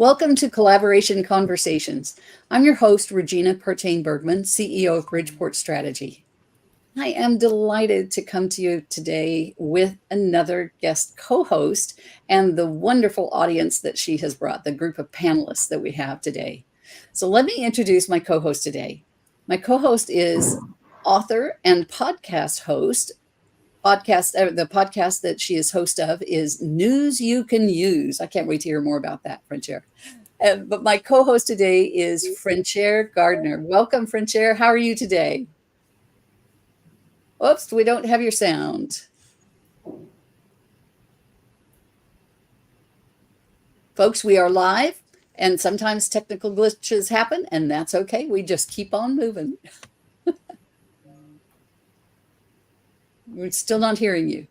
Welcome to Collaboration Conversations. I'm your host, Regina Pertain-Bergman, CEO of Bridgeport Strategy. I am delighted to come to you today with another guest co-host and the wonderful audience that she has brought, the group of panelists that we have today. So let me introduce my co-host today. My co-host is author and podcast host. The podcast that she is host of is News You Can Use. I can't wait to hear more about that, Frenchaire. But my co-host today is Frenchaire Gardner. Welcome, Frenchaire. How are you today? Oops, we don't have your sound. Folks, we are live, and sometimes technical glitches happen, and that's okay. We just keep on moving. We're still not hearing you.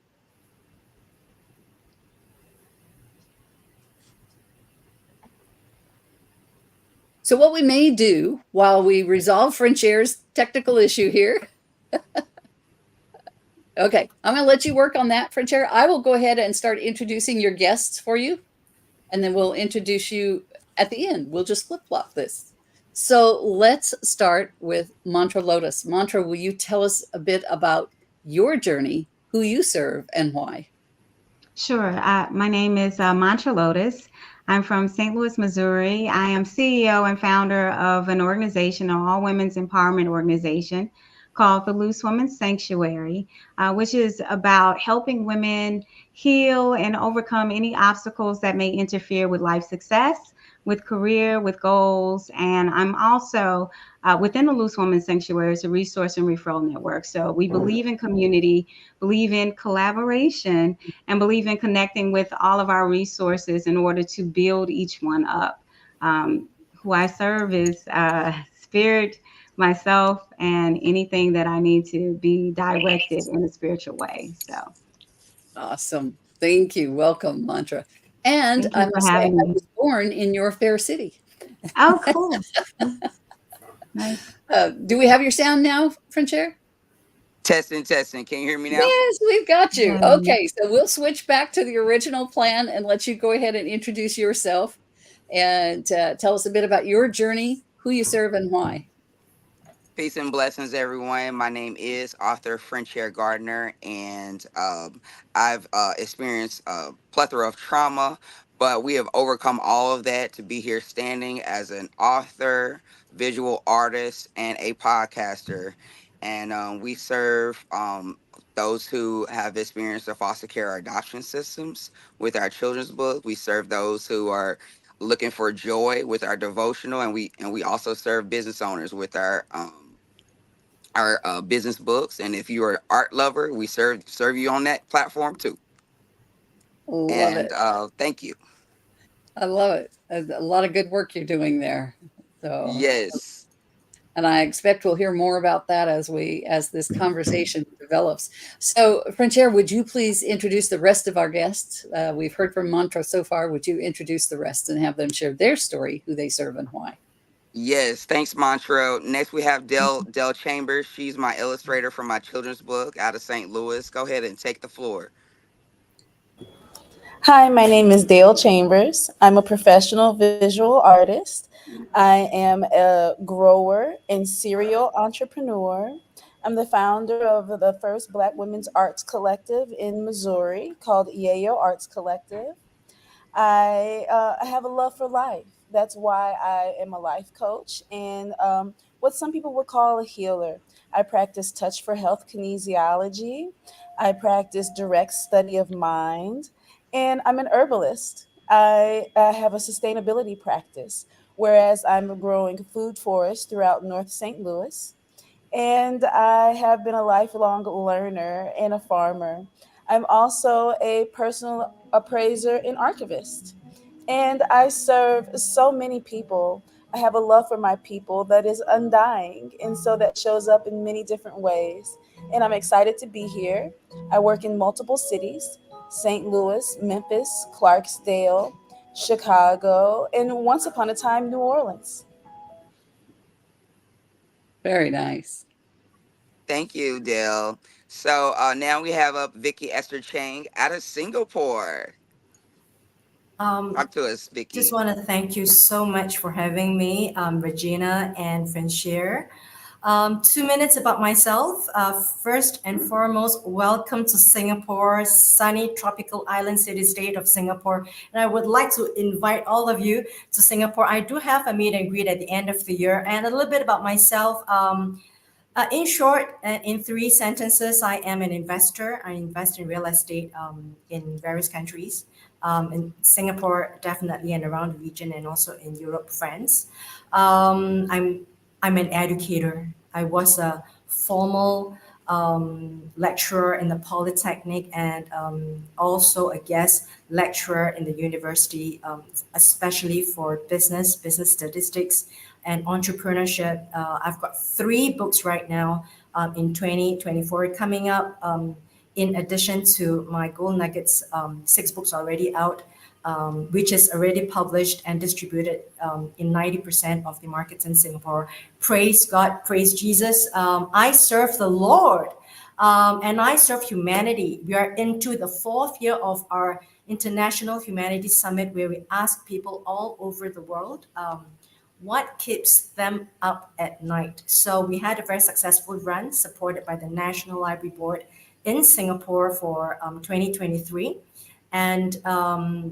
So what we may do while we resolve Frenchaire's technical issue here, okay, I'm going to let you work on that, Frenchaire. I will go ahead and start introducing your guests for you, and then we'll introduce you at the end. We'll just flip-flop this. So let's start with Mantra Lotus. Mantra, will you tell us a bit about your journey, who you serve, and why? Sure. My name is Mantra Lotus. I'm from St. Louis, Missouri. I am CEO and founder of an organization, an all women's empowerment organization called the Loose Women's Sanctuary, which is about helping women heal and overcome any obstacles that may interfere with life success, with career, with goals. And I'm also within the Loose Women's Sanctuary, it's a resource and referral network. So we believe in community, believe in collaboration, and believe in connecting with all of our resources in order to build each one up. Who I serve is spirit, myself, and anything that I need to be directed in a spiritual way. So Awesome. Thank you. Welcome, Mantra. And thank I you for must say, having I me. was born in your fair city. Oh, cool. Nice. Do we have your sound now, Frenchaire? Testing, testing. Can you hear me now? Yes, we've got you. Um, Okay, so we'll switch back to the original plan and let you go ahead and introduce yourself and tell us a bit about your journey, who you serve, and why. Peace and blessings, everyone. My name is author Frenchaire Gardner, and I've experienced a plethora of trauma, but we have overcome all of that to be here standing as an author, visual artist, and a podcaster. And we serve those who have experienced the foster care or adoption systems with our children's book. We serve those who are looking for joy with our devotional, and we also serve business owners with our business books. And if you're an art lover, we serve you on that platform too. Love And it. thank you. I love it. A lot of good work you're doing there. So, Yes. and I expect we'll hear more about that as this conversation develops. So, Frenchaire, would you please introduce the rest of our guests? We've heard from Mantra so far. Would you introduce the rest and have them share their story, who they serve, and why? Yes, thanks, Montrell. Next, we have Dell Chambers. She's my illustrator for my children's book out of St. Louis. Go ahead and take the floor. Hi, my name is Dale Chambers. I'm a professional visual artist. I am a grower and serial entrepreneur. I'm the founder of the first Black Women's Arts Collective in Missouri called EAO Arts Collective. I have a love for life. That's why I am a life coach and what some people would call a healer. I practice touch for health kinesiology. I practice direct study of mind, and I'm an herbalist. I have a sustainability practice, whereas I'm growing food forests throughout North St. Louis. And I have been a lifelong learner and a farmer. I'm also a personal appraiser and archivist. And I serve so many people. I have a love for my people that is undying. And so that shows up in many different ways. And I'm excited to be here. I work in multiple cities: St. Louis, Memphis, Clarksdale, Chicago, and once upon a time, New Orleans. Very nice. Thank you, Dell. So now we have up Vicky Esther Chang out of Singapore. Talk to us, Just Vicky. want to thank you so much for having me, Regina and Frenchaire. 2 minutes about myself. First and foremost, welcome to Singapore, sunny tropical island city-state of Singapore. And I would like to invite all of you to Singapore. I do have a meet and greet at the end of the year. And a little bit about myself. In short, in 3 sentences, I am an investor. I invest in real estate in various countries. In Singapore, definitely, and around the region, and also in Europe, France. I'm an educator. I was a formal lecturer in the Polytechnic and also a guest lecturer in the university, especially for business statistics, and entrepreneurship. I've got 3 books right now in 2024 coming up. In addition to my Gold Nuggets, 6 books already out, which is already published and distributed in 90% of the markets in Singapore. Praise God, praise Jesus. I serve the Lord and I serve humanity. We are into the 4th year of our International Humanities Summit, where we ask people all over the world what keeps them up at night. So we had a very successful run supported by the National Library Board in Singapore for 2023, and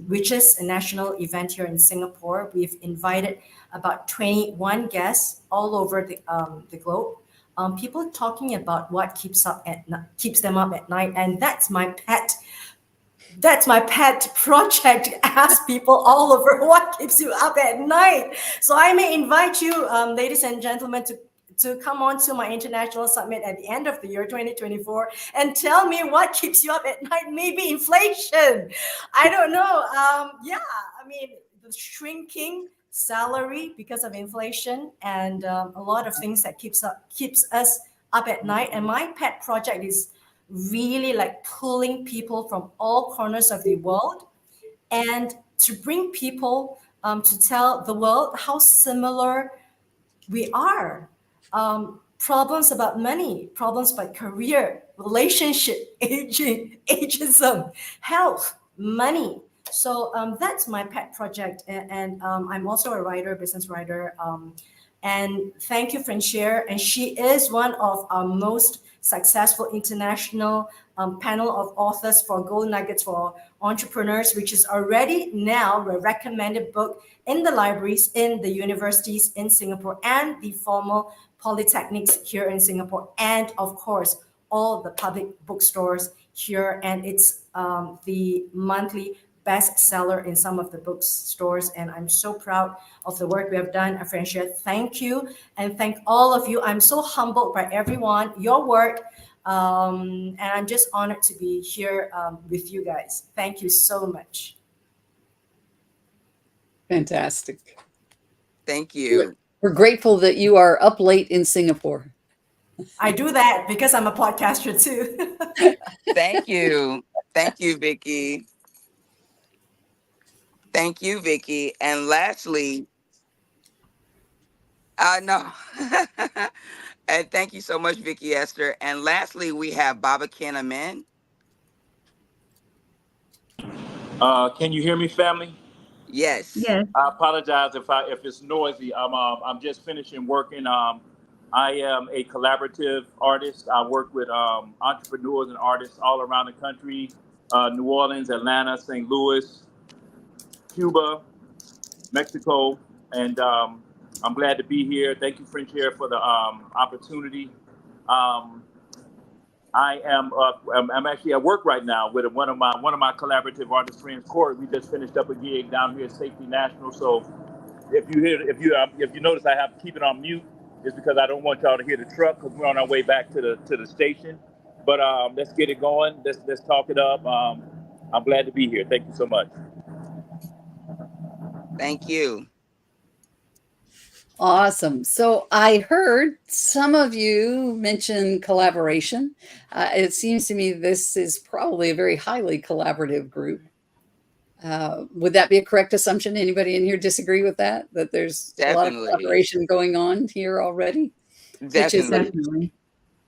which is a national event here in Singapore. We've invited about 21 guests all over the globe. People talking about what keeps them up at night, and that's my pet project. Ask people all over what keeps you up at night. So I may invite you, ladies and gentlemen, to come on to my international summit at the end of the year 2024 and tell me what keeps you up at night. Maybe inflation. I don't know. The shrinking salary because of inflation, and a lot of things that keeps us up at night. And my pet project is really like pulling people from all corners of the world and to bring people to tell the world how similar we are. Problems about money, problems about career, relationship, aging, ageism, health, money. So that's my pet project. And I'm also a writer, business writer. And thank you, Frenchaire. And she is one of our most successful international panel of authors for Gold Nuggets for Entrepreneurs, which is already now a recommended book in the libraries, in the universities in Singapore, and the formal polytechnics here in Singapore, and of course, all the public bookstores here. And it's the monthly bestseller in some of the bookstores. And I'm so proud of the work we have done. Frenchaire, thank you. And thank all of you. I'm so humbled by everyone, your work. And I'm just honored to be here with you guys. Thank you so much. Fantastic. Thank you. We're grateful that you are up late in Singapore. I do that because I'm a podcaster too. Thank you. Thank you, Vicky. Thank you, Vicky. And lastly, no. And thank you so much, Vicky Esther. And lastly, we have Baba Kenaman. Can you hear me, family? Yes. Yes. I apologize if it's noisy. I'm just finishing working. I am a collaborative artist. I work with entrepreneurs and artists all around the country: New Orleans, Atlanta, St. Louis, Cuba, Mexico, and I'm glad to be here. Thank you, Frenchaire, for the opportunity. I'm actually at work right now with one of my collaborative artist friends, Corey. We just finished up a gig down here at Safety National. So if you notice I have to keep it on mute, it's because I don't want y'all to hear the truck, because we're on our way back to the station. But let's get it going. Let's talk it up. I'm glad to be here. Thank you so much. Thank you. Awesome. So I heard some of you mention collaboration. It seems to me this is probably a very highly collaborative group. Would that be a correct assumption? Anybody in here disagree with that? That there's a lot of collaboration going on here already? Definitely.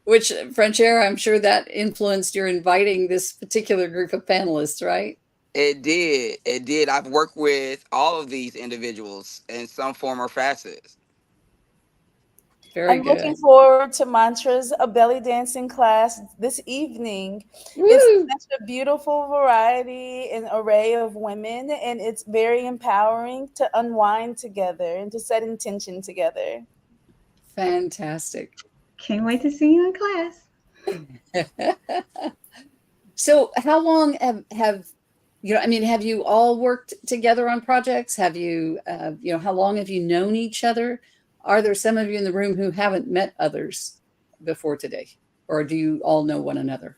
Which, Frenchaire, I'm sure that influenced your inviting this particular group of panelists, right? It did. It did. I've worked with all of these individuals in some form or facet. Very I'm looking good. forward to Mantra's a belly dancing class this evening. It's Woo! such a beautiful variety and array of women, and it's very empowering to unwind together and to set intention together. Fantastic. Can't wait to see you in class. So how long have you know, I mean, have you all worked together on projects? Have you, you know, how long have you known each other? Are there some of you in the room who haven't met others before today? Or do you all know one another?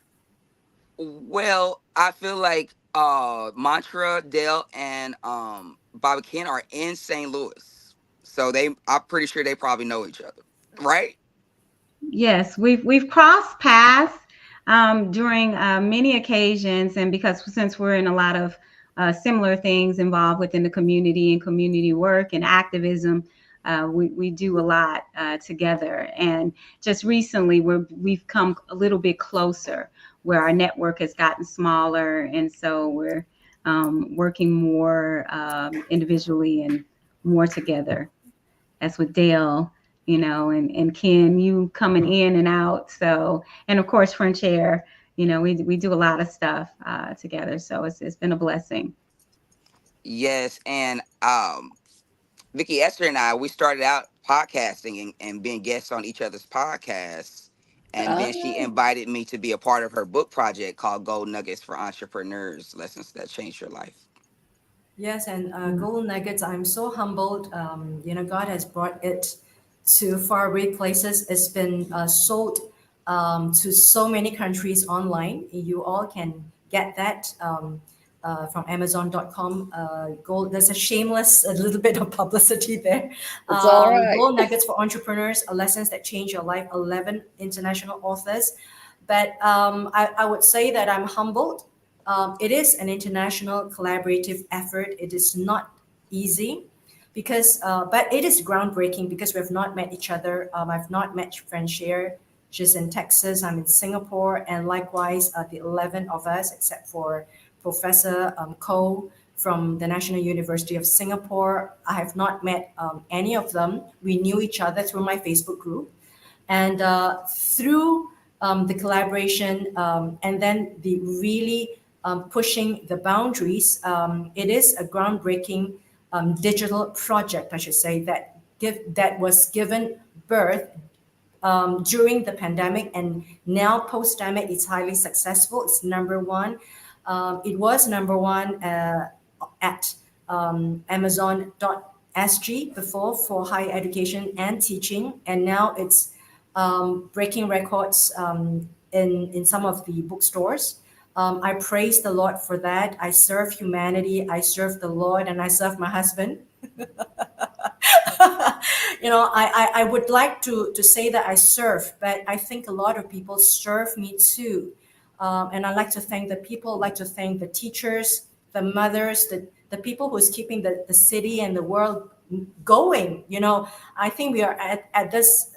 Well, I feel like Mantra, Dale, and Bobby Ken are in St. Louis. So I'm pretty sure they probably know each other. Right? Yes, we've crossed paths during many occasions, and because since we're in a lot of similar things involved within the community and community work and activism, we do a lot together. And just recently, we've come a little bit closer, where our network has gotten smaller, and so we're working more individually and more together. That's with Dale, and Ken, you coming in and out. So, and of course, Frenchaire, we do a lot of stuff together. So it's been a blessing. Yes. And Vicky Esther and I, we started out podcasting and being guests on each other's podcasts. And Ah, then she invited me to be a part of her book project called Gold Nuggets for Entrepreneurs, Lessons That Change Your Life. Yes, and Gold Nuggets, I'm so humbled. God has brought it to faraway places. It's been sold to so many countries online. You all can get that from Amazon.com. Gold, there's a little bit of publicity there. it's all right. Gold Nuggets for Entrepreneurs, Lessons That Change Your Life, 11 international authors. But I would say that I'm humbled. It is an international collaborative effort. It is not easy but it is groundbreaking because we have not met each other. I've not met Frenchaire. She's in Texas. I'm in Singapore, and likewise, the 11 of us, except for Professor Ko from the National University of Singapore. I have not met any of them. We knew each other through my Facebook group, and through the collaboration and then the really pushing the boundaries, it is a groundbreaking digital project, I should say, that was given birth during the pandemic, and now post-pandemic it's highly successful. It's number one. It was number one at Amazon.sg before for higher education and teaching, and now it's breaking records in some of the bookstores. I praise the Lord for that. I serve humanity, I serve the Lord, and I serve my husband. I would like to say that I serve, but I think a lot of people serve me too. And I like to thank the people, like to thank the teachers, the mothers, the people who's keeping the city and the world going. I think we are at this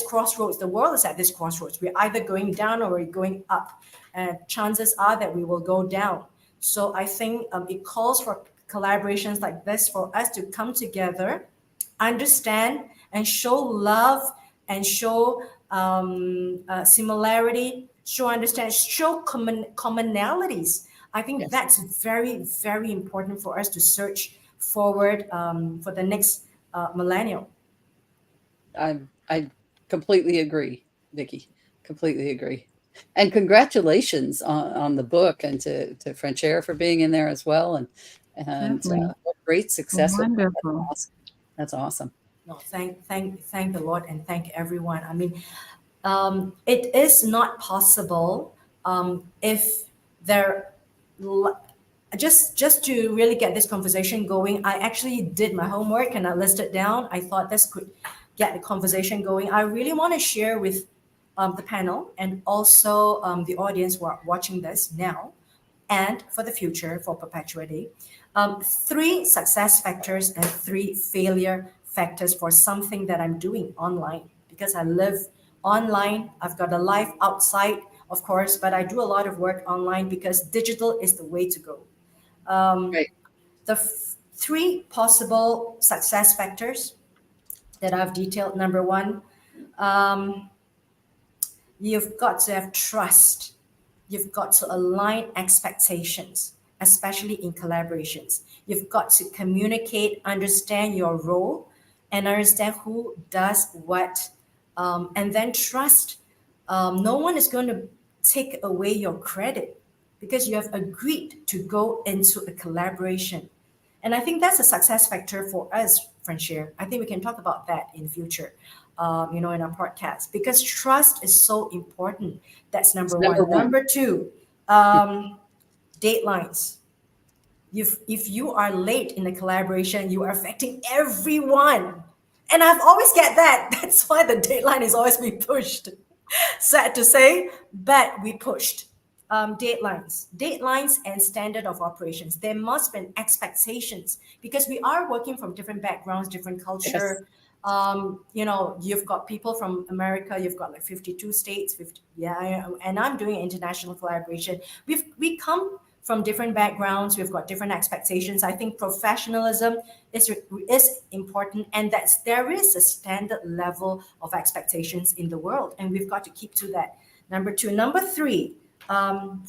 crossroads. The world is at this crossroads. We're either going down or we're going up. And chances are that we will go down. So I think it calls for collaborations like this for us to come together, understand, and show love, and show similarity, show understand, show commonalities. I think Yes, that's very, very important for us to search forward for the next millennium. I completely agree, Vicky. Completely agree. And congratulations on the book, and to Frenchaire for being in there as well. And Definitely what great success it was. That's wonderful. awesome. That's awesome. No, thank the Lord and thank everyone. I mean, it is not possible if there just to really get this conversation going. I actually did my homework and I listed down. I thought this could get the conversation going. I really want to share with the panel and also the audience who are watching this now and for the future for perpetuity. Three success factors and three failure factors for something that I'm doing online, because I live online. I've got a life outside of course, but I do a lot of work online because digital is the way to go. Um, Right. the three possible success factors that I've detailed. Number one, um, you've got to have trust. You've got to align expectations, especially in collaborations. You've got to communicate, understand your role, and understand who does what, and then trust. No one is going to take away your credit because you have agreed to go into a collaboration. And I think that's a success factor for us, Frenchaire. I think we can talk about that in the future, in our podcast, because trust is so important. That's It's number number one. one. Number two, deadlines. If you are late in a collaboration, you are affecting everyone. And I've always get that. That's why the deadline is always being pushed. Sad to say, but we pushed. Deadlines and standard of operations. There must be expectations because we are working from different backgrounds, different Yes. culture. You've got people from America. You've got like 52 states. 50, yeah, and I'm doing international collaboration. We come from different backgrounds. We've got different expectations. I think professionalism is important, and that's there is a standard level of expectations in the world, and we've got to keep to that. Number two, number three,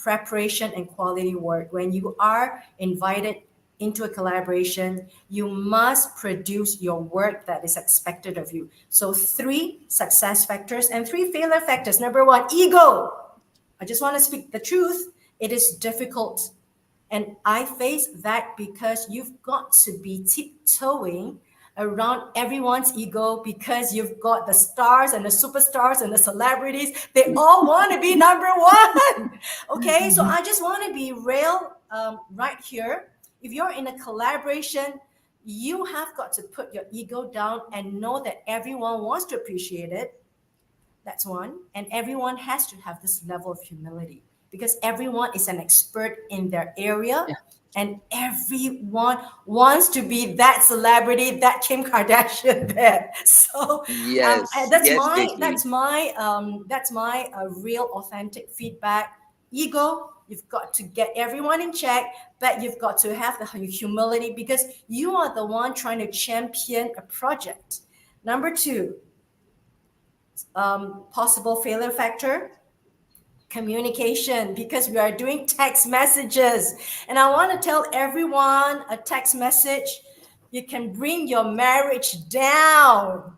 preparation and quality work. When you are invited into a collaboration, you must produce your work that is expected of you. So three success factors and three failure factors. Number one, ego. I just want to speak the truth. It is difficult. And I face that because you've got to be tiptoeing around everyone's ego because you've got the stars and the superstars and the celebrities. They all want to be number one. Okay, so I just want to be real right here. If you're in a collaboration, you have got to put your ego down and know that everyone wants to appreciate it. That's one. And everyone has to have this level of humility because everyone is an expert in their area Yeah. and everyone wants to be that celebrity, that Kim Kardashian there. So Yes, that's yes, my Vicky. that's my real authentic feedback. Ego, you've got to get everyone in check, but you've got to have the humility because you are the one trying to champion a project. Number two, possible failure factor, communication, because we are doing text messages. And I want to tell everyone a text message, you can bring your marriage down.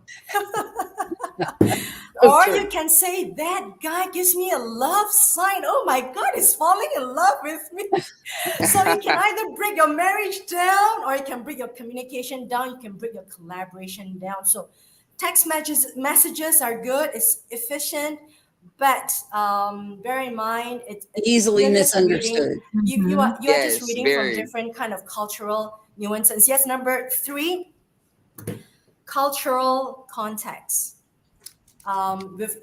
So Or true. you can say, that guy gives me a love sign. Oh my God, he's falling in love with me. So you can either bring your marriage down or you can bring your communication down. You can bring your collaboration down. So text messages are good. It's efficient, but bear in mind, Easily you're just reading. misunderstood. You are just Yes, reading from very. different kind of cultural nuances. Yes, number three, cultural context.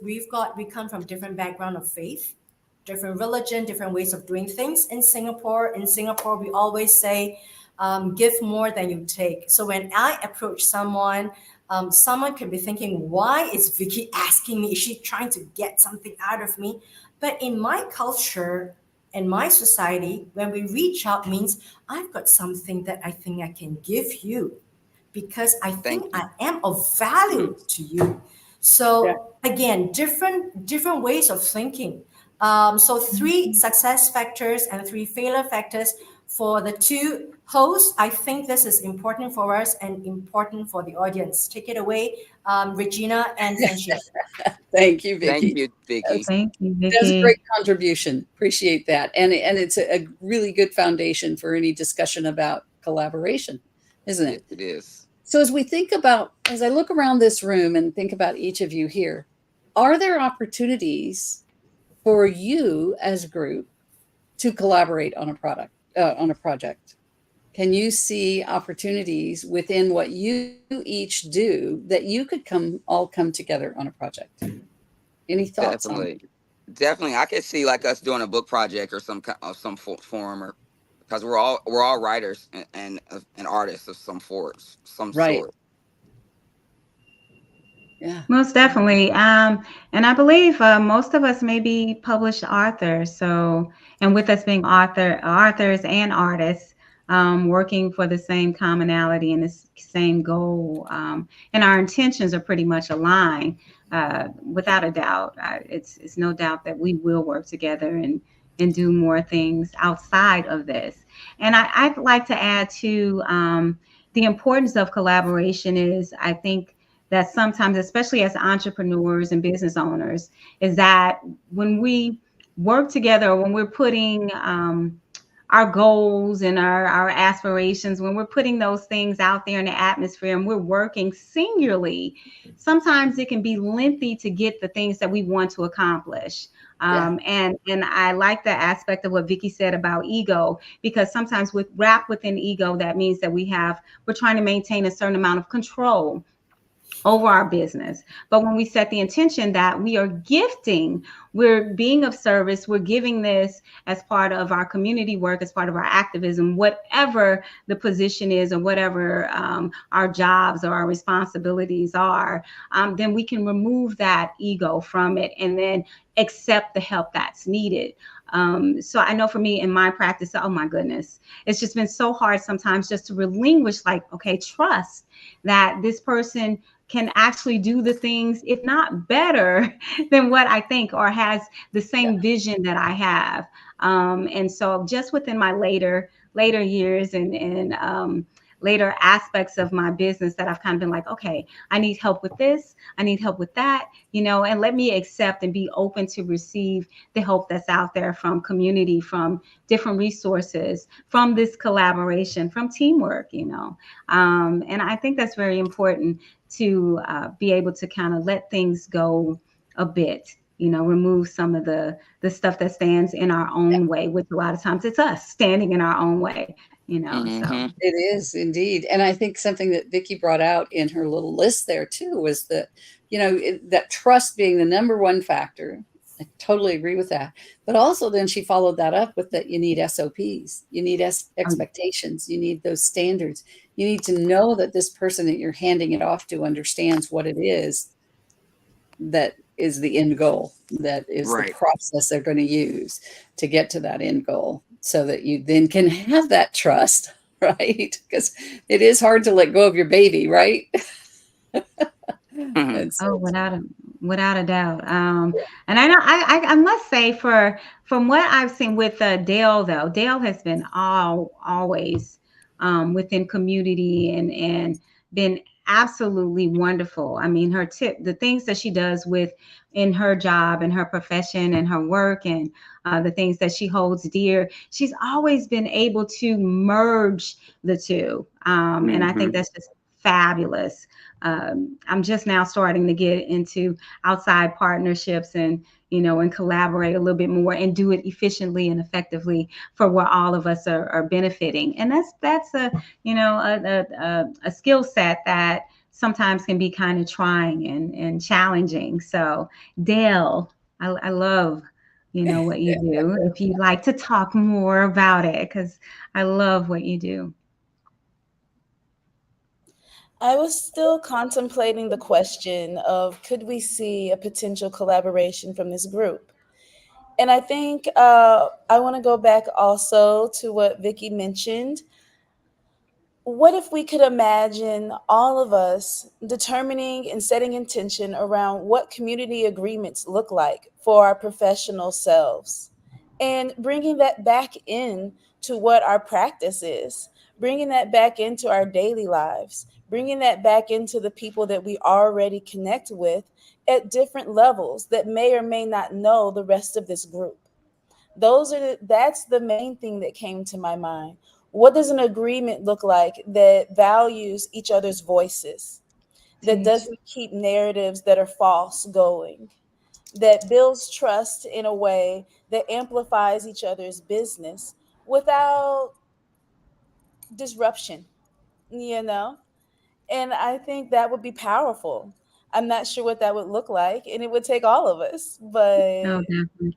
We come from different background of faith, different religion, different ways of doing things. In Singapore, we always say, give more than you take. So when I approach someone could be thinking, why is Vicky asking me? Is she trying to get something out of me? But in my culture and my society, when we reach out means I've got something that I think I can give you because I Thank think you. I am of value to you. Yeah. So again, different ways of thinking. So three success factors and three failure factors for the two hosts. I think this is important for us and important for the audience. Take it away, Regina and Frenchie. Thank you, Thank Vicky. you, Vicky. That's, Thank you, that's a great Vicky. contribution. Appreciate that. And it's a really good foundation for any discussion about collaboration, isn't Yes, it? it is. So as I look around this room and think about each of you here, are there opportunities for you as a group to collaborate on a project? Can you see opportunities within what you each do that you could all come together on a project? Any thoughts on Definitely. Definitely. I could see like us doing a book project or some form or because we're all writers and artists of some right? sort. Yeah. Most definitely. And I believe most of us may be published authors. So, and with us being authors and artists, working for the same commonality and the same goal, and our intentions are pretty much aligned. Without a doubt, it's no doubt that we will work together and do more things outside of this. And I'd like to add to the importance of collaboration is, I think, that sometimes, especially as entrepreneurs and business owners, is that when we work together, when we're putting our goals and our aspirations, when we're putting those things out there in the atmosphere and we're working singularly, sometimes it can be lengthy to get the things that we want to accomplish. Yeah. And I like the aspect of what Vicky said about ego, because sometimes with wrapped within ego, that means that we're trying to maintain a certain amount of control over our business. But when we set the intention that we are gifting, we're being of service, we're giving this as part of our community work, as part of our activism, whatever the position is or whatever our jobs or our responsibilities are, then we can remove that ego from it and then accept the help that's needed. So I know for me in my practice, oh my goodness, it's just been so hard sometimes just to relinquish, like, okay, trust that this person can actually do the things, if not better than what I think, or has the same vision that I have. And so just within my later years and later aspects of my business, that I've kind of been like, okay, I need help with this, I need help with that, and let me accept and be open to receive the help that's out there from community, from different resources, from this collaboration, from teamwork. And I think that's very important to be able to kind of let things go a bit, remove some of the stuff that stands in our own way, which a lot of times it's us standing in our own way. So Mm-hmm. It is indeed. And I think something that Vicky brought out in her little list there too was that, that trust being the number one factor. I totally agree with that. But also then she followed that up with that you need SOPs, you need expectations, you need those standards. You need to know that this person that you're handing it off to understands what it is that is the end goal, that is the Right. process they're going to use to get to that end goal, so that you then can have that trust, right? Because it is hard to let go of your baby, right? Mm-hmm. And so, oh, without a doubt. And I know I must say, from what I've seen with Dale, though, Dale has been always within community and been absolutely wonderful. I mean, the things that she does with in her job and her profession and her work, and the things that she holds dear, she's always been able to merge the two. And I think Mm-hmm. that's just fabulous. I'm just now starting to get into outside partnerships and collaborate a little bit more and do it efficiently and effectively for where all of us are benefiting. And that's a skill set that sometimes can be kind of trying and challenging. So Dale, I love what you do. If you'd like to talk more about it, because I love what you do. I was still contemplating the question of could we see a potential collaboration from this group? And I think I want to go back also to what Vicky mentioned. What if we could imagine all of us determining and setting intention around what community agreements look like for our professional selves, and bringing that back in to what our practice is, bringing that back into our daily lives, bringing that back into the people that we already connect with at different levels that may or may not know the rest of this group. That's the main thing that came to my mind. What does an agreement look like that values each other's voices, that Teach. doesn't keep narratives that are false going, that builds trust in a way that amplifies each other's business without disruption, you know? And I think that would be powerful. I'm not sure what that would look like, and it would take all of us, Oh, but definitely.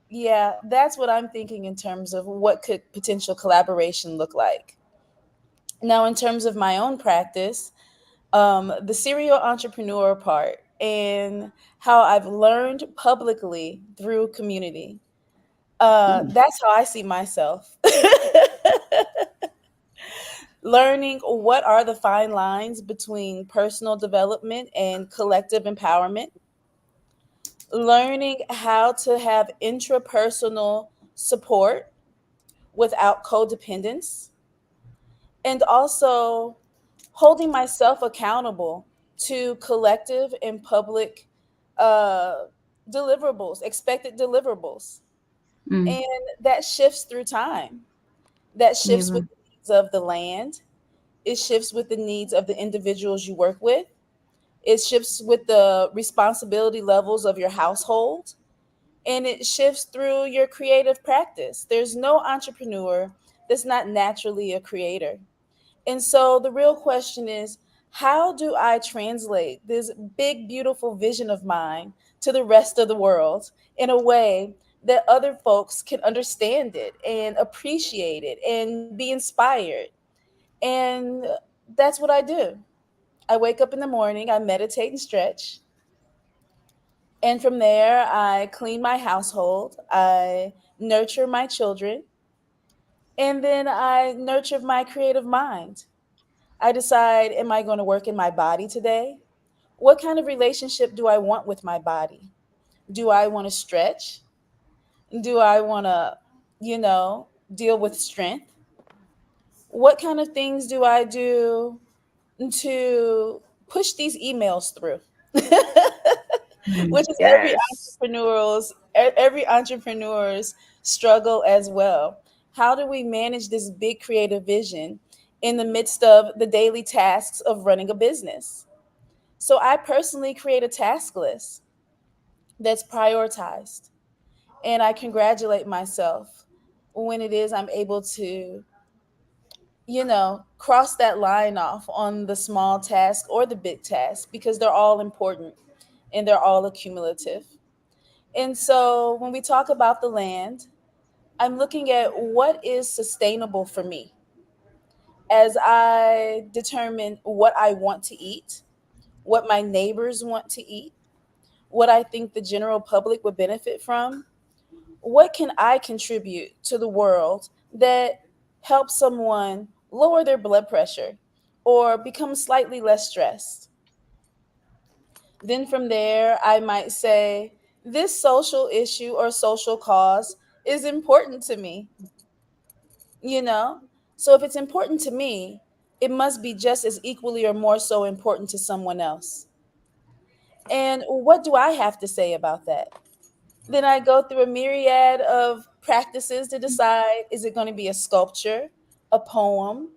yeah, that's what I'm thinking in terms of what could potential collaboration look like. Now, in terms of my own practice, The serial entrepreneur part, and how I've learned publicly through community. Mm. That's how I see myself. Learning what are the fine lines between personal development and collective empowerment. Learning how to have intrapersonal support without codependence. And also holding myself accountable to collective and public uh, deliverables, expected deliverables. Mm. And that shifts through time. That shifts Yeah. with the needs of the land. It shifts with the needs of the individuals you work with. It shifts with the responsibility levels of your household. And it shifts through your creative practice. There's no entrepreneur that's not naturally a creator. And so the real question is, how do I translate this big, beautiful vision of mine to the rest of the world in a way that other folks can understand it and appreciate it and be inspired? And that's what I do. I wake up in the morning, I meditate and stretch. And from there, I clean my household, I nurture my children, and then I nurture my creative mind. I decide, am I going to work in my body today? What kind of relationship do I want with my body? Do I want to stretch? Do I want to, deal with strength? What kind of things do I do to push these emails through? Mm. Which is Yes. every entrepreneur's struggle as well. How do we manage this big creative vision in the midst of the daily tasks of running a business? So I personally create a task list that's prioritized, and I congratulate myself when it is I'm able to, cross that line off on the small task or the big task, because they're all important and they're all accumulative. And so when we talk about the land, I'm looking at what is sustainable for me as I determine what I want to eat, what my neighbors want to eat, what I think the general public would benefit from. What can I contribute to the world that helps someone lower their blood pressure or become slightly less stressed? Then from there, I might say, this social issue or social cause is important to me, you know? So if it's important to me, it must be just as equally or more so important to someone else. And what do I have to say about that? Then I go through a myriad of practices to decide, is it going to be a sculpture, a poem,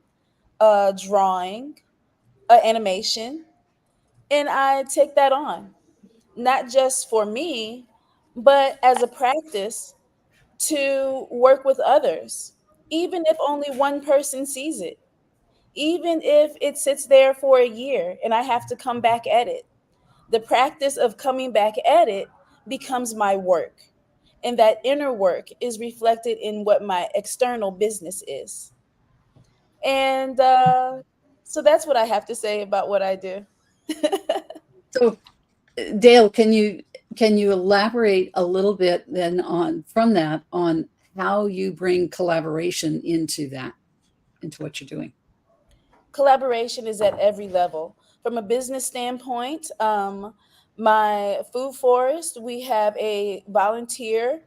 a drawing, an animation? And I take that on, not just for me, but as a practice to work with others, even if only one person sees it, even if it sits there for a year and I have to come back at it. The practice of coming back at it becomes my work. And that inner work is reflected in what my external business is. And so that's what I have to say about what I do. So, Dale, can you elaborate a little bit then on from that on how you bring collaboration into what you're doing? Collaboration is at every level. From a business standpoint, my food forest, we have a volunteer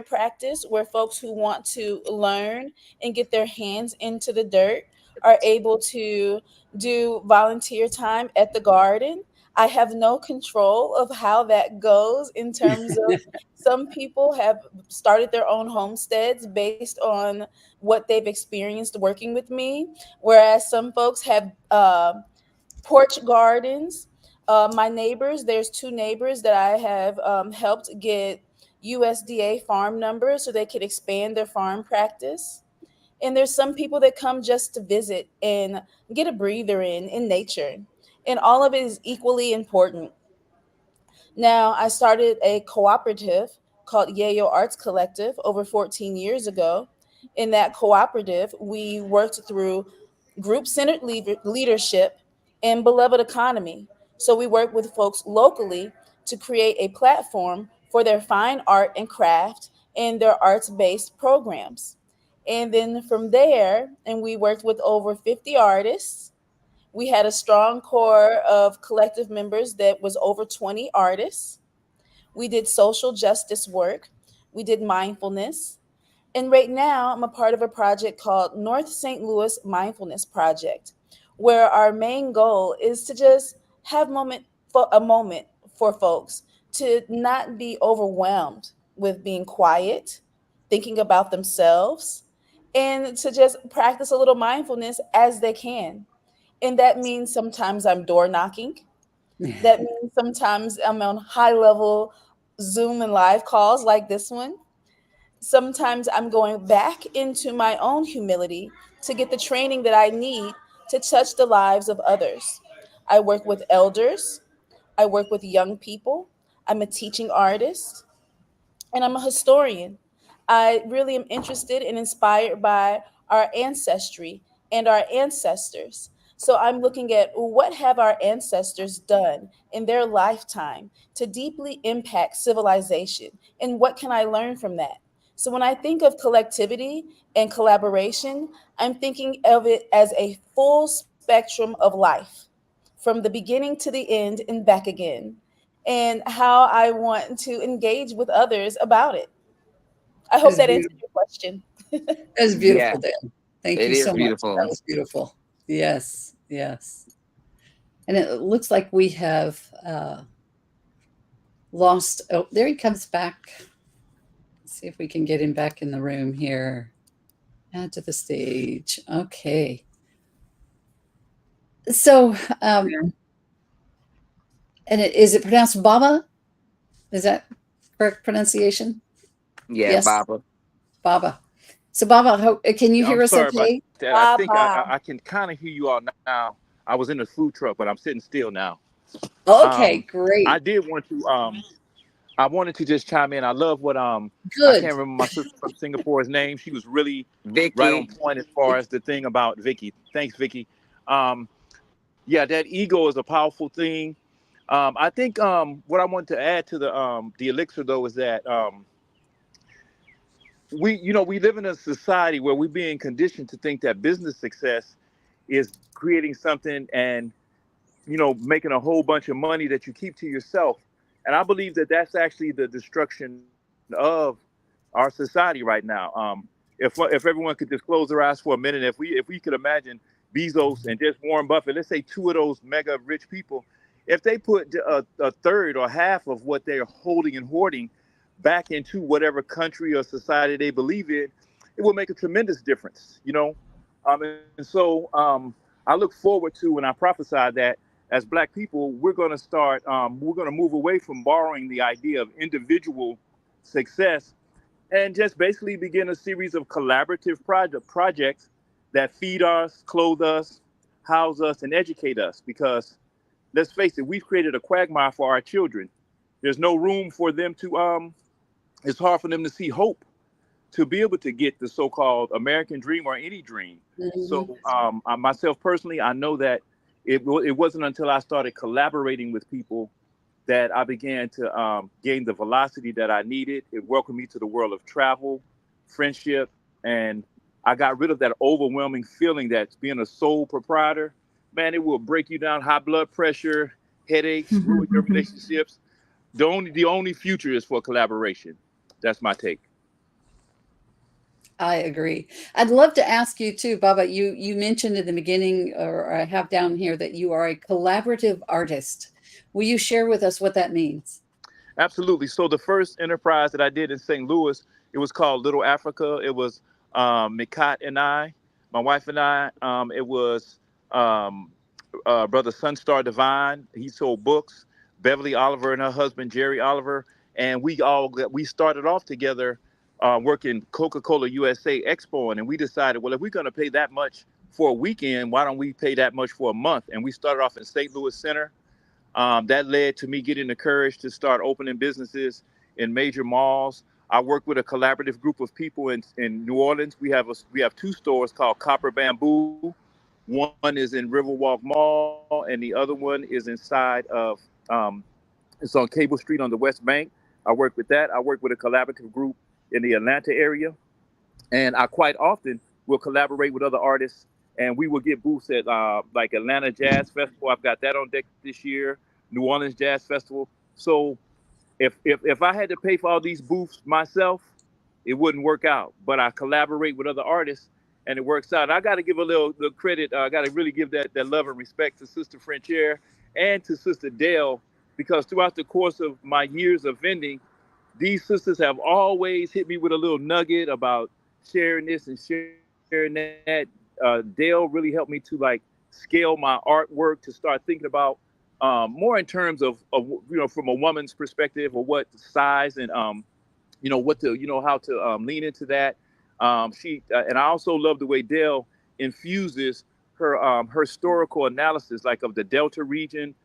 practice where folks who want to learn and get their hands into the dirt are able to do volunteer time at the garden. I have no control of how that goes in terms of some people have started their own homesteads based on what they've experienced working with me, whereas some folks have porch gardens. My neighbors, there's two neighbors that I have helped get USDA farm numbers so they could expand their farm practice. And there's some people that come just to visit and get a breather in nature. And all of it is equally important. Now, I started a cooperative called Yayo Arts Collective over 14 years ago. In that cooperative, we worked through group-centered leadership, and beloved economy. So we work with folks locally to create a platform for their fine art and craft and their arts-based programs. And then from there, and we worked with over 50 artists. We had a strong core of collective members that was over 20 artists. We did social justice work. We did mindfulness. And right now, I'm a part of a project called North St. Louis Mindfulness Project, where our main goal is to just have a moment for folks to not be overwhelmed with being quiet, thinking about themselves, and to just practice a little mindfulness as they can. And that means sometimes I'm door knocking. That means sometimes I'm on high level Zoom and live calls like this one. Sometimes I'm going back into my own humility to get the training that I need to touch the lives of others. I work with elders, I work with young people, I'm a teaching artist, and I'm a historian. I really am interested and inspired by our ancestry and our ancestors. So I'm looking at what have our ancestors done in their lifetime to deeply impact civilization, and what can I learn from that? So when I think of collectivity and collaboration, I'm thinking of it as a full spectrum of life, from the beginning to the end and back again, and how I want to engage with others about it. I hope That's that answered beautiful. your question. That's Yeah, beautiful, Dan. Thank it you is so much. That beautiful. was beautiful. Yes, yes. And it looks like we have lost. Oh, there he comes back. Let's see if we can get him back in the room here. Add to the stage. Okay. So, and is it pronounced Baba? Is that correct pronunciation? Yeah, Yes, Baba. Baba. So, Baba, can you Yeah, hear I'm us sorry about okay? that. I think Baba. I can kind of hear you all now. I was in the food truck, but I'm sitting still now. Okay, I great. did want to I wanted to just chime in. I love what I can't Good. remember my sister from Singapore's name. She was really right on Vicky. point as far as the thing about Vicky. Thanks, Vicky. Um, yeah, that ego is a powerful thing. I think what I want to add to the elixir though is that we live in a society where we're being conditioned to think that business success is creating something and making a whole bunch of money that you keep to yourself. And I believe that that's actually the destruction of our society right now. If everyone could just close their eyes for a minute, if we could imagine Bezos and just Warren Buffett, let's say two of those mega rich people, if they put a third or half of what they're holding and hoarding back into whatever country or society they believe in, it will make a tremendous difference. And so I look forward to, when I prophesied that, as Black people, we're going to move away from borrowing the idea of individual success and just basically begin a series of collaborative projects that feed us, clothe us, house us, and educate us. Because let's face it, we've created a quagmire for our children. There's no room for them to. It's hard for them to see hope, to be able to get the so-called American dream or any dream. Mhm. So myself personally, I know that it wasn't until I started collaborating with people that I began to gain the velocity that I needed. It welcomed me to the world of travel, friendship, and I got rid of that overwhelming feeling that being a sole proprietor, man, it will break you down, high blood pressure, headaches, ruin your relationships. The only future is for collaboration. That's my take. I agree. I'd love to ask you too, Baba. You mentioned in the beginning, or I have down here, that you are a collaborative artist. Will you share with us what that means? Absolutely. So the first enterprise that I did in St. Louis, it was called Little Africa. It was Mikat and I, my wife and I. It was um, Brother Sunstar Divine. He sold books. Beverly Oliver and her husband Jerry Oliver, and we started off together working Coca-Cola USA Expo, and we decided, well, if we're going to pay that much for a weekend, why don't we pay that much for a month? And we started off in St. Louis Center. That led to me getting the courage to start opening businesses in major malls. I work with a collaborative group of people in New Orleans. We have two stores called Copper Bamboo, One is in Riverwalk Mall, and the other one is inside of it's on Cable Street on the West Bank. I work with that. I work with a collaborative group in the Atlanta area, and I quite often will collaborate with other artists, and we will get booths at like Atlanta Jazz Festival. I've got that on deck this year. New Orleans Jazz Festival. So if I had to pay for all these booths myself, it wouldn't work out. But I collaborate with other artists, and it works out. I got to give a little credit. I got to really give that love and respect to Sister Frenchaire and to Sister Dale, because throughout the course of my years of vending, these sisters have always hit me with a little nugget about sharing this and sharing that. Dale really helped me to like scale my artwork, to start thinking about more in terms of from a woman's perspective, or what size and what to how to lean into that. She and I also love the way Dale infuses her historical analysis, like of the Delta region.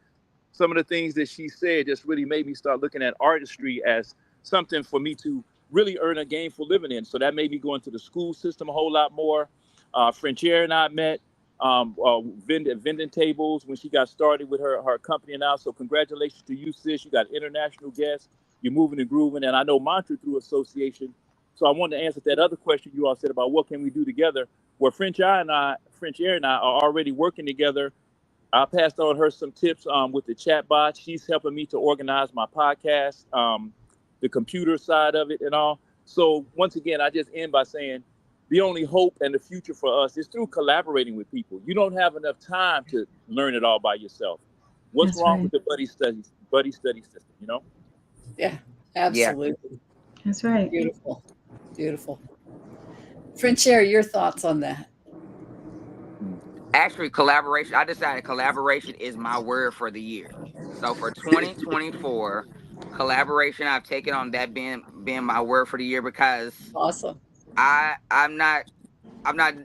Some of the things that she said just really made me start looking at artistry as something for me to really earn a gainful living in. So that made me go into the school system a whole lot more. Frenchaire and I met vending tables when she got started with her company now. So congratulations to you, sis. You got international guests. You're moving and grooving, and I know Mantra through association. So I wanted to answer that other question you all said about what can we do together. Well, Frenchaire and I are already working together. I passed on her some tips with the chat bot. She's helping me to organize my podcast, the computer side of it, and all. So once again, I just end by saying the only hope and the future for us is through collaborating with people. You don't have enough time to learn it all by yourself. What's That's wrong right. with the buddy study system? You know? Yeah, Yeah. absolutely. That's right. Beautiful. Beautiful. Frenchaire, your thoughts on that? Actually, collaboration. I decided collaboration is my word for the year. So for 2024, collaboration, I've taken on that being my word for the year, because Awesome. I'm not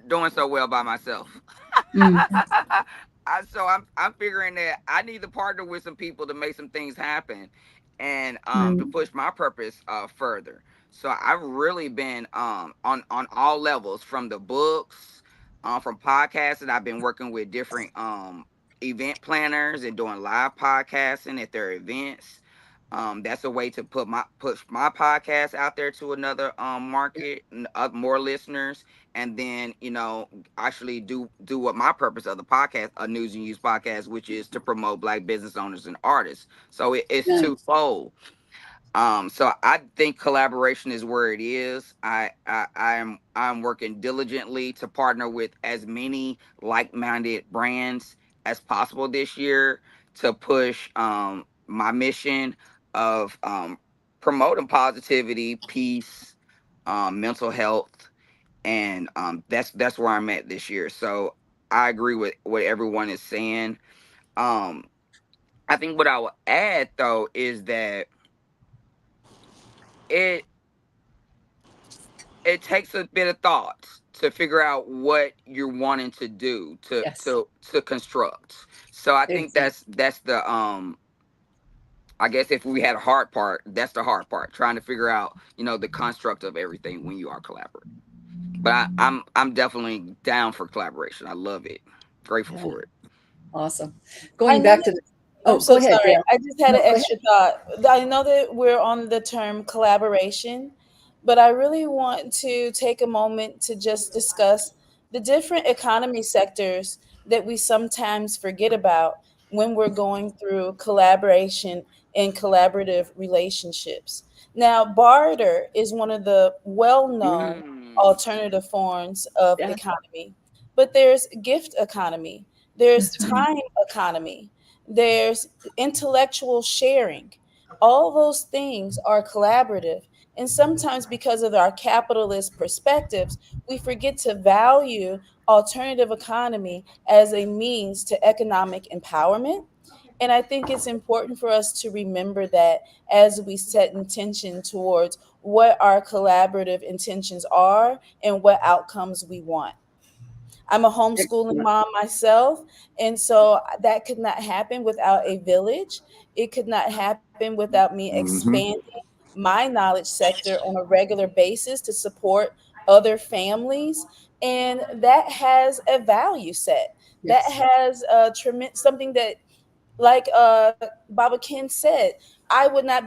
doing so well by myself. Mm. So I'm figuring that I need to partner with some people to make some things happen, and Right. to push my purpose further. So I've really been on all levels, from the books, from podcasting. I've been working with different event planners and doing live podcasting at their events. That's a way to push my podcast out there to another market, more listeners, and then actually do what my purpose of the podcast, a news and use podcast, which is to promote Black business owners and artists. So it's Nice. twofold. So I think collaboration is where it is. I'm working diligently to partner with as many like-minded brands as possible this year, to push my mission of promoting positivity, peace, mental health, and that's where I'm at this year. So I agree with what everyone is saying. Um, I think what I will add, though, is that it it takes a bit of thought to figure out what you're wanting to do, to Yes, to construct. So I think exactly. that's the I guess if we had a hard part, that's the hard part, trying to figure out the construct of everything when you are collaborating. But I'm definitely down for collaboration. I love it. Grateful Yeah, for it. awesome. I Going know back that to the, I'm oh, go so ahead, sorry. Dale. I just had No, an go ahead. extra thought. I know that we're on the term collaboration, but I really want to take a moment to just discuss the different economy sectors that we sometimes forget about when we're going through collaboration and collaborative relationships. Now, barter is one of the well known Mm. alternative forms of Yeah, economy, but there's gift economy, there's That's right. time economy, there's intellectual sharing. All those things are collaborative. And sometimes, because of our capitalist perspectives, we forget to value alternative economy as a means to economic empowerment. And I think it's important for us to remember that as we set intention towards what our collaborative intentions are and what outcomes we want. I'm a homeschooling excellent. mom myself, and so that could not happen without a village. It could not happen without me Hmm. expanding my knowledge sector on a regular basis to support other families And that has a value set. That Yes. has a tremendous something that, like Baba Ken said, I would not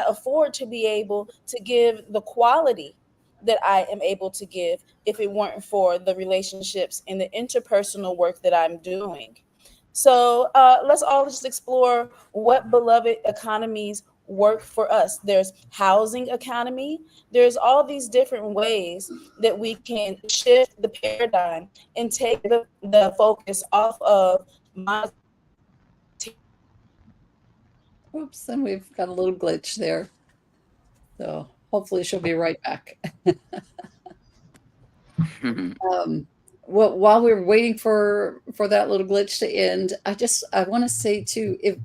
afford to be able to give the quality that I am able to give if it weren't for the relationships and the interpersonal work that I'm doing. So let's all just explore what beloved economies work for us. There's housing economy. There's all these different ways that we can shift the paradigm and take the focus off of Oops, and we've got a little glitch there. So hopefully she'll be right back. Well, while we're waiting for that little glitch to end, I want to say too, if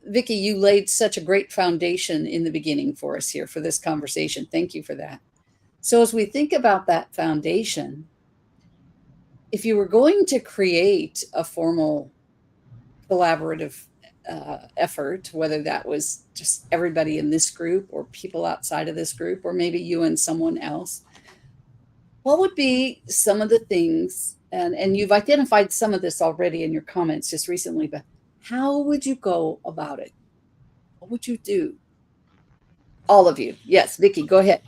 Vicky, you laid such a great foundation in the beginning for us here for this conversation. Thank you for that. So as we think about that foundation, if you were going to create a formal collaborative effort, whether that was just everybody in this group or people outside of this group, or maybe you and someone else, what would be some of the things, and you've identified some of this already in your comments just recently, but how would you go about it? What would you do? All of you. Yes, Vicky, go ahead.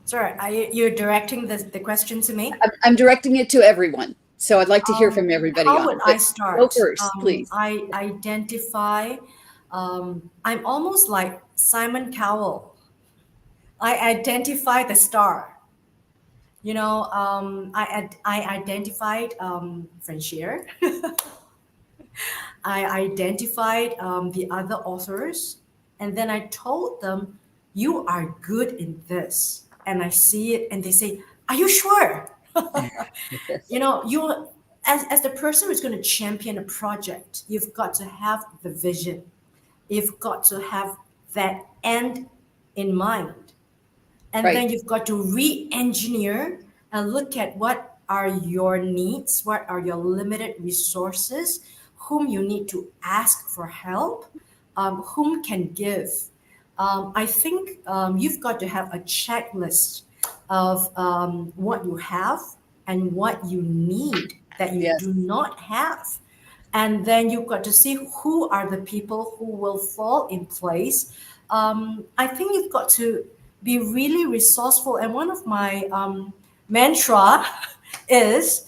Sorry, you're directing the question to me? I'm directing it to everyone. So I'd like to hear from everybody How on would it. I But go start? first, please. I identify, I'm almost like Simon Cowell. I identify the star. I identified Frenchaire. I identified the other authors, and then I told them, "You are good in this," and I see it, and they say, "Are you sure?" Yes. You as the person who's going to champion a project, you've got to have the vision. You've got to have that end in mind. And Right. then you've got to re-engineer and look at what are your needs, what are your limited resources, whom you need to ask for help, whom can give. I think you've got to have a checklist of what you have and what you need that you Yes. do not have. And then you've got to see who are the people who will fall in place. I think you've got to be really resourceful. And one of my mantra is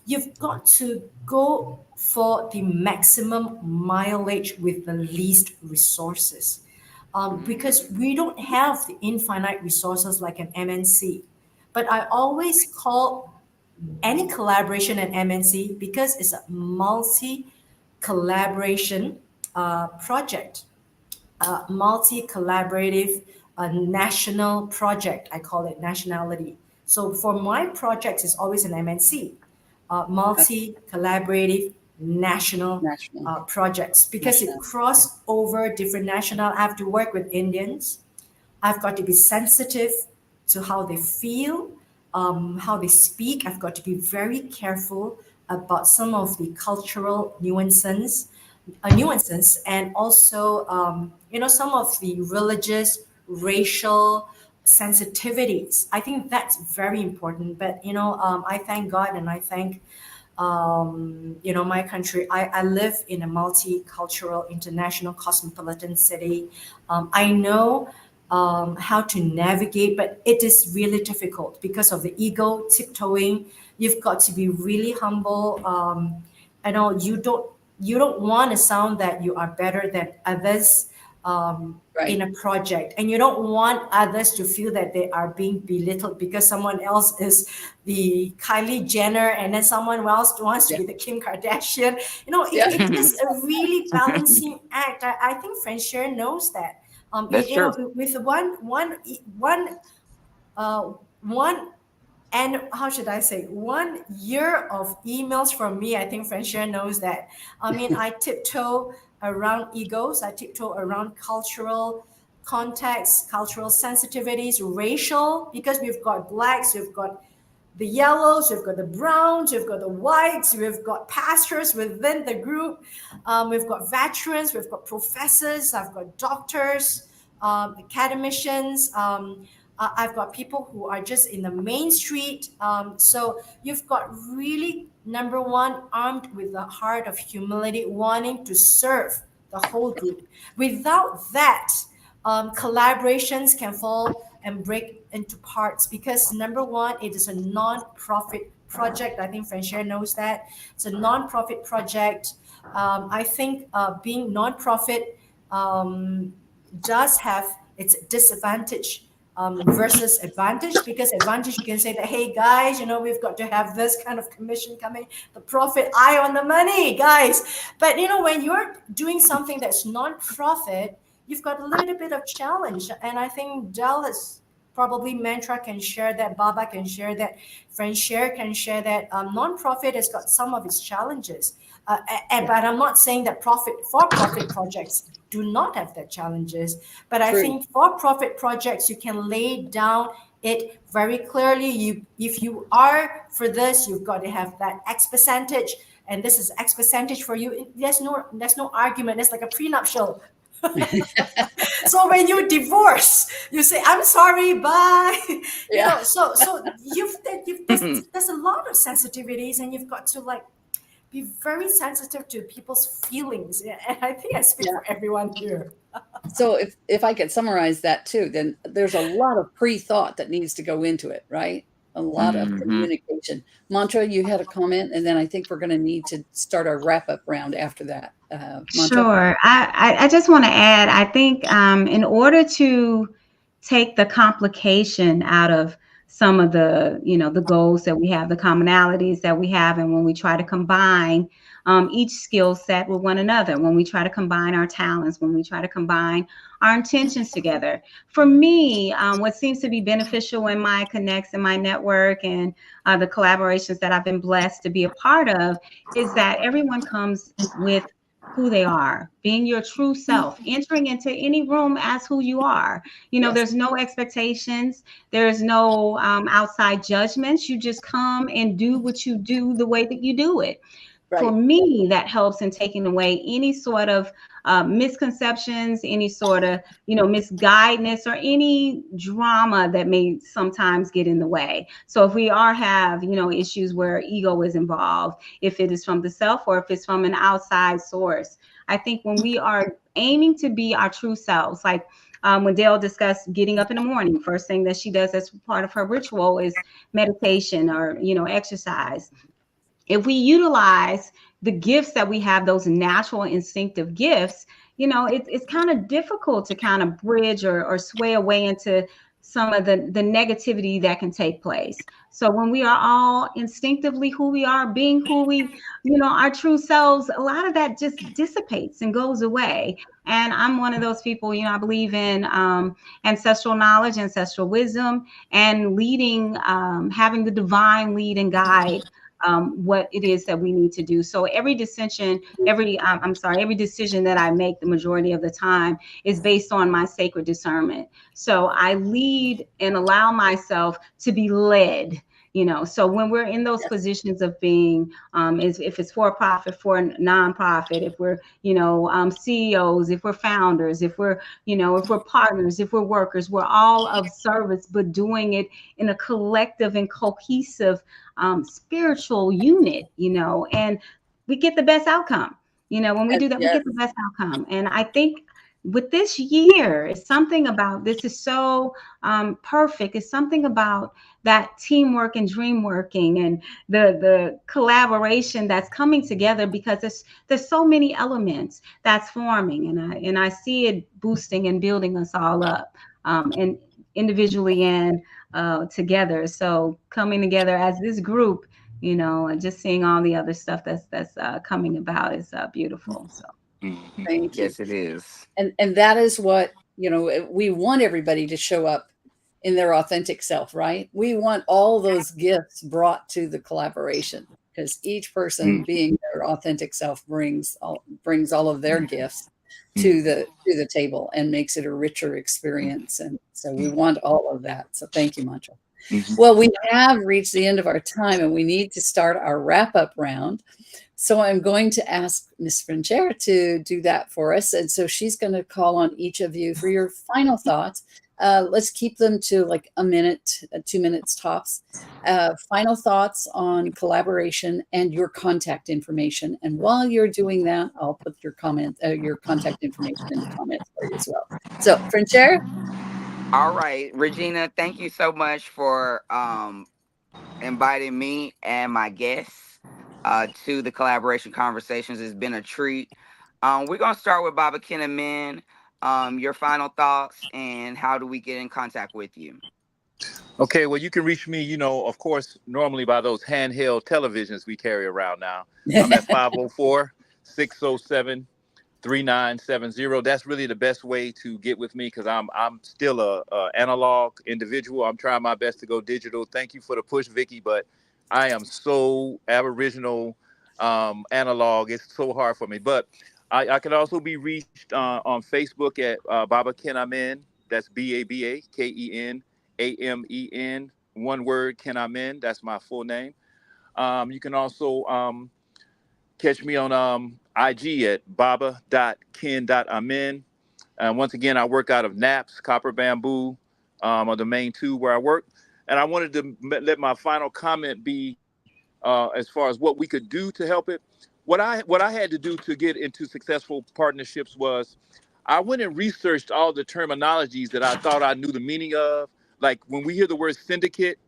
you've got to go for the maximum mileage with the least resources. Because we don't have the infinite resources like an MNC. But I always call any collaboration at MNC because it's a multi collaboration project, multi collaborative national project. I call it nationality. So for my projects, it's always an MNC, multi collaborative national National. projects because it National. cross over different national. I have to work with Indians. I've got to be sensitive to how they feel, how they speak. I've got to be very careful about some of the cultural nuances, and also, some of the religious, racial sensitivities. I think that's very important. But I thank God and I thank my country. I live in a multicultural, international, cosmopolitan city. I know how to navigate, but it is really difficult because of the ego tiptoeing. You've got to be really humble. I know you don't want to sound that you are better than others in Right. a project, and you don't want others to feel that they are being belittled because someone else is the Kylie Jenner and then someone else wants to Yeah. be the Kim Kardashian. Yeah. It is a really balancing act. I think Frenchaire knows that. That's true. With one, and how should I say, 1 year of emails from me, I think Frenchaire knows that. I mean, I tiptoe around egos, I tiptoe around cultural contexts, cultural sensitivities, racial, because we've got blacks, we've got the yellows, we've got the browns, we've got the whites, we've got pastors within the group, we've got veterans, we've got professors, I've got doctors, academicians, I've got people who are just in the main street. So you've got really, number one, armed with the heart of humility, wanting to serve the whole group. Without that, collaborations can fall and break into parts because number one, it is a non-profit project. I think Frenchaire knows that. It's a non-profit project. I think being non-profit does have its disadvantage versus advantage, because advantage you can say that, hey guys, we've got to have this kind of commission coming, the profit, eye on the money, guys. But when you're doing something that's non-profit, you've got a little bit of challenge. And I think Dell is probably Mantra can share that, Baba can share that, Frenchaire can share that. Non-profit has got some of its challenges. But I'm not saying that for-profit projects do not have their challenges. But I think for-profit projects, you can lay down it very clearly. If you are for this, you've got to have that X percentage, and this is X percentage for you. There's no argument. It's like a prenuptial. So when you divorce, you say, I'm sorry, bye. So there's a lot of sensitivities, and you've got to be very sensitive to people's feelings. And I think I speak for everyone here. So if I could summarize that too, then there's a lot of pre-thought that needs to go into it, right? A lot of communication. Mantra, you had a comment, and then I think we're going to need to start our wrap-up round after that. Mantra? Sure. I just want to add, I think in order to take the complication out of some of the, the goals that we have, the commonalities that we have, and when we try to combine each skill set with one another, when we try to combine our talents, when we try to combine our intentions together. For me, what seems to be beneficial in my connects and my network and the collaborations that I've been blessed to be a part of is that everyone comes with who they are, being your true self, entering into any room as who you are. There's no expectations. There's no outside judgments. You just come and do what you do the way that you do it. Right. For me, that helps in taking away any sort of misconceptions, any sort of, misguidedness, or any drama that may sometimes get in the way. So if we have, issues where ego is involved, if it is from the self or if it's from an outside source, I think when we are aiming to be our true selves, like when Dale discussed getting up in the morning, first thing that she does as part of her ritual is meditation or, exercise. If we utilize the gifts that we have, those natural instinctive gifts, it's kind of difficult to kind of bridge or sway away into some of the negativity that can take place. So when we are all instinctively who we are, being who we, our true selves, a lot of that just dissipates and goes away. And I'm one of those people, I believe in ancestral knowledge, ancestral wisdom, and leading, having the divine lead and guide what it is that we need to do. So every decision that I make, the majority of the time, is based on my sacred discernment. So I lead and allow myself to be led. So when we're in those positions of being, if it's for profit, for nonprofit, if we're, CEOs, if we're founders, if we're partners, if we're workers, we're all of service, but doing it in a collective and cohesive spiritual unit, and we get the best outcome. When we do that, we get the best outcome. And I think with this year, it's something about this is so perfect. It's something about that teamwork and dream working and the collaboration that's coming together, because there's so many elements that's forming, and I see it boosting and building us all up, and individually and together. So coming together as this group, and just seeing all the other stuff that's coming about is beautiful. So. Thank you. Yes, it is. And that is what, we want everybody to show up in their authentic self, right? We want all those gifts brought to the collaboration, because each person being their authentic self brings all of their gifts to the table and makes it a richer experience. And so we want all of that. So thank you, Mantra. Well, we have reached the end of our time, and we need to start our wrap-up round. So I'm going to ask Ms. Frenchaire to do that for us. And so she's going to call on each of you for your final thoughts. Let's keep them to like a minute, 2 minutes tops. Final thoughts on collaboration and your contact information. And while you're doing that, I'll put your your contact information in the comments for you as well. So, Frenchaire? All right, Regina, thank you so much for inviting me and my guests to the collaboration conversations. It's been a treat. We're gonna start with Baba Kinaman. Your final thoughts and how do we get in contact with you? Okay, well, you can reach me, of course, normally by those handheld televisions we carry around now. I'm at 504-607-3970. That's really the best way to get with me because I'm still a analog individual. I'm trying my best to go digital. Thank you for the push, Vicky, but I am so aboriginal analog. It's so hard for me. But I can also be reached on Facebook at Baba Ken Amen. That's BABAKENAMEN. One word, Ken Amen. That's my full name. You can also catch me on IG at baba.ken.amen. Once again, I work out of NAPS, Copper Bamboo, are the main two where I work. And I wanted to let my final comment be as far as what we could do to help it. What I had to do to get into successful partnerships was I went and researched all the terminologies that I thought I knew the meaning of. Like when we hear the word syndicate,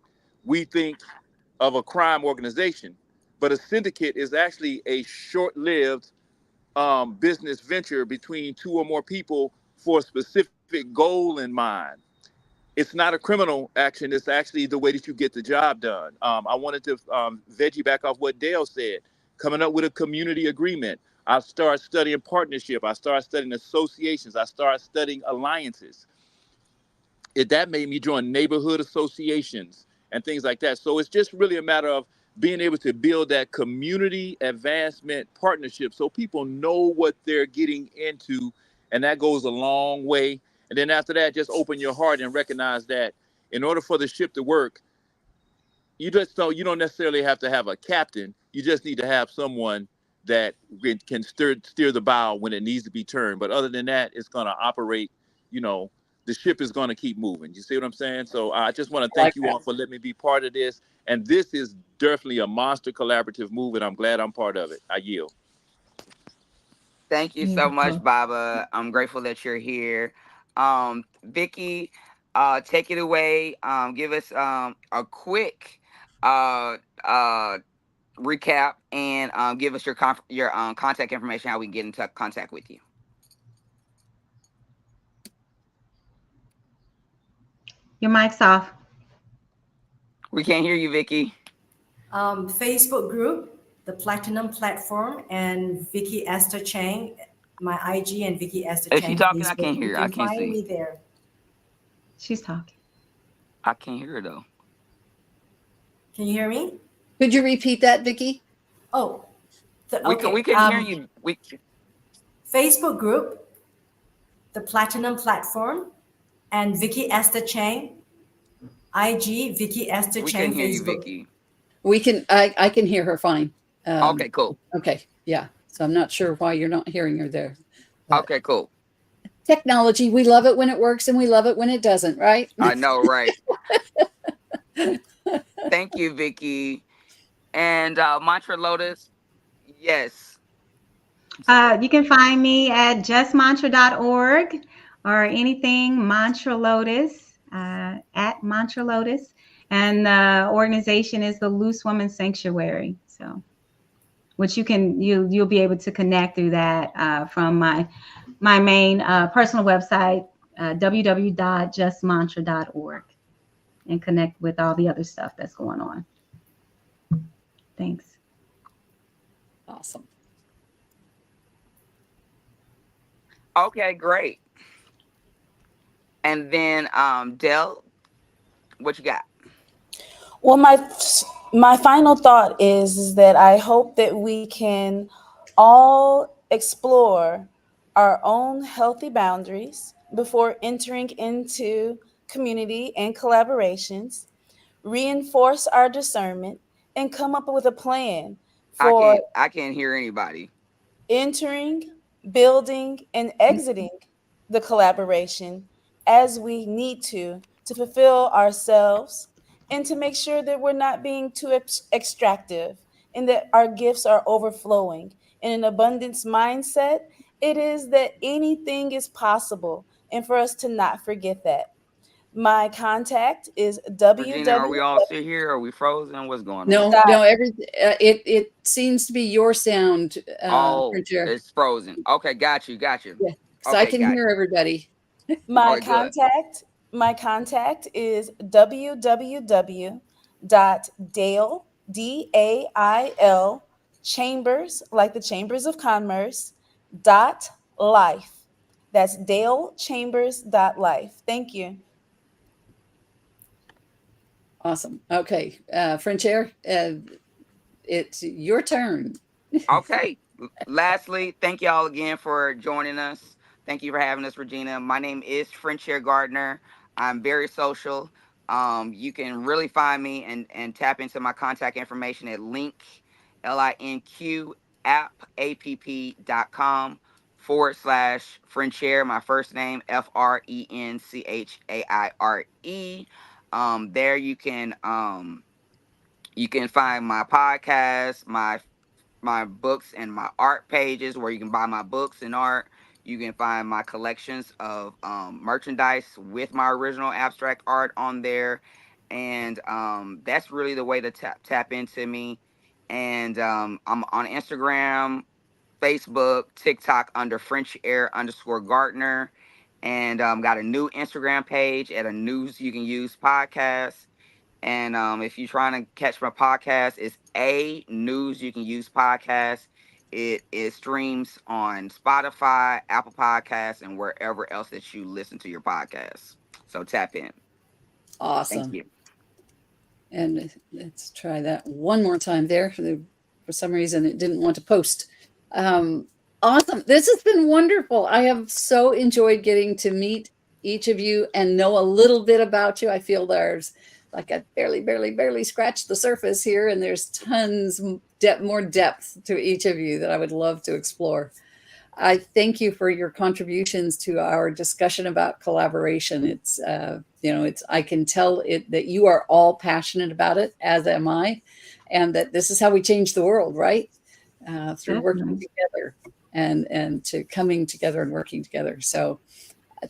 we think of a crime organization, but a syndicate is actually a short-lived business venture between two or more people for a specific goal in mind. It's not a criminal action. It's actually the way that you get the job done. I wanted to veggie back off what Dale said, coming up with a community agreement. I started studying partnership. I started studying associations. I started studying alliances. That made me join neighborhood associations and things like that. So it's just really a matter of being able to build that community advancement partnership so people know what they're getting into. And that goes a long way. And then after that, just open your heart and recognize that in order for the ship to work, you don't necessarily have to have a captain. You just need to have someone that can steer the bow when it needs to be turned. But other than that, it's going to operate, you know, the ship is going to keep moving. You see what I'm saying? So I just want to Like thank you that. all for letting me be part of this. And this is definitely a monster collaborative move, and I'm glad I'm part of it. I yield. Thank you so much, Beautiful. Baba. I'm grateful that you're here. Vicky, take it away. Give us a quick uh, uh, recap and give us your contact information, how we can get into contact with you. Your mic's off. We can't hear you, Vicky. Facebook group, the Platinum Platform, and Vicky Esther Chang, my IG, and Vicky Esther Is she Chang talking? I Facebook. can't You hear her. I can can't find see. me there. She's talking. I can't hear her though. Can you hear me? Could you repeat that, Vicky? Oh, We okay. couldn't hear you. Facebook group, the Platinum Platform, and Vicky Esther Chang, IG, Vicky Esther We Chang couldn't hear you, Facebook. Vicky. I can hear her fine. Okay, cool. Okay, yeah. So I'm not sure why you're not hearing her there. But Okay, cool. technology, we love it when it works and we love it when it doesn't, right? I know, right? Thank you, Vicky. And Mantra Lotus, yes. You can find me at justmantra.org or anything Mantra Lotus at Mantra Lotus. And the organization is the Loose Woman Sanctuary. So, which you'll be able to connect through that from my main personal website, www.justmantra.org, and connect with all the other stuff that's going on. Thanks. Awesome. Okay, great. And then Del, what you got? Well, my final thought is that I hope that we can all explore our own healthy boundaries before entering into community and collaborations, reinforce our discernment, and come up with a plan for I can't hear anybody. entering, building, and exiting the collaboration as we need to fulfill ourselves and to make sure that we're not being too extractive and that our gifts are overflowing. In an abundance mindset, it is that anything is possible, and for us to not forget that. My contact is Regina, are we all www. still here? Are we frozen? What's going on? No, no, it seems to be your sound, Oh, Frenchaire. it's frozen. Okay, got you, got you. Yeah, because I Okay, can got hear you. everybody. My Okay, good. contact, my contact is www.dale, DAIL, chambers, like the Chambers of Commerce, dot life. That's dalechambers.life. Thank you. Awesome. Okay, Frenchaire, it's your turn. Okay. Lastly, thank y'all again for joining us. Thank you for having us, Regina. My name is Frenchaire Gardner. I'm very social. You can really find me and tap into my contact information at linq app.com/Frenchaire, my first name, FRENCHAIRE. There you can find my podcast, my books and my art pages where you can buy my books and art. You can find my collections of merchandise with my original abstract art on there. And that's really the way to tap into me. And I'm on Instagram, Facebook, TikTok under Frenchaire_Gardner. And got a new Instagram page at a News You Can Use podcast. And if you're trying to catch my podcast, it's a News You Can Use podcast. It streams on Spotify, Apple Podcasts, and wherever else that you listen to your podcasts. So tap in. Thank Awesome. you. And let's try that one more time there. For some reason, it didn't want to post. Awesome. This has been wonderful. I have so enjoyed getting to meet each of you and know a little bit about you. I feel there's like I barely scratched the surface here, and there's tons more depth to each of you that I would love to explore. I thank you for your contributions to our discussion about collaboration. It's, it's, I can tell it that you are all passionate about it, as am I, and that this is how we change the world, right? Through working together and to coming together and working together. So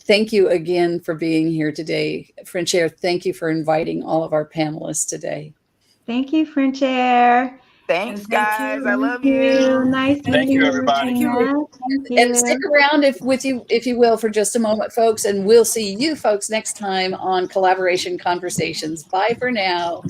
thank you again for being here today. Frenchaire, thank you for inviting all of our panelists today. Thank you, Frenchaire. Thanks, Thank guys. I you. love Thank you. you. Nice Thank meeting you, you, everybody. Thank you. Regina. Thank And stick you. around if you will, for just a moment, folks, and we'll see you folks next time on Collaboration Conversations. Bye for now.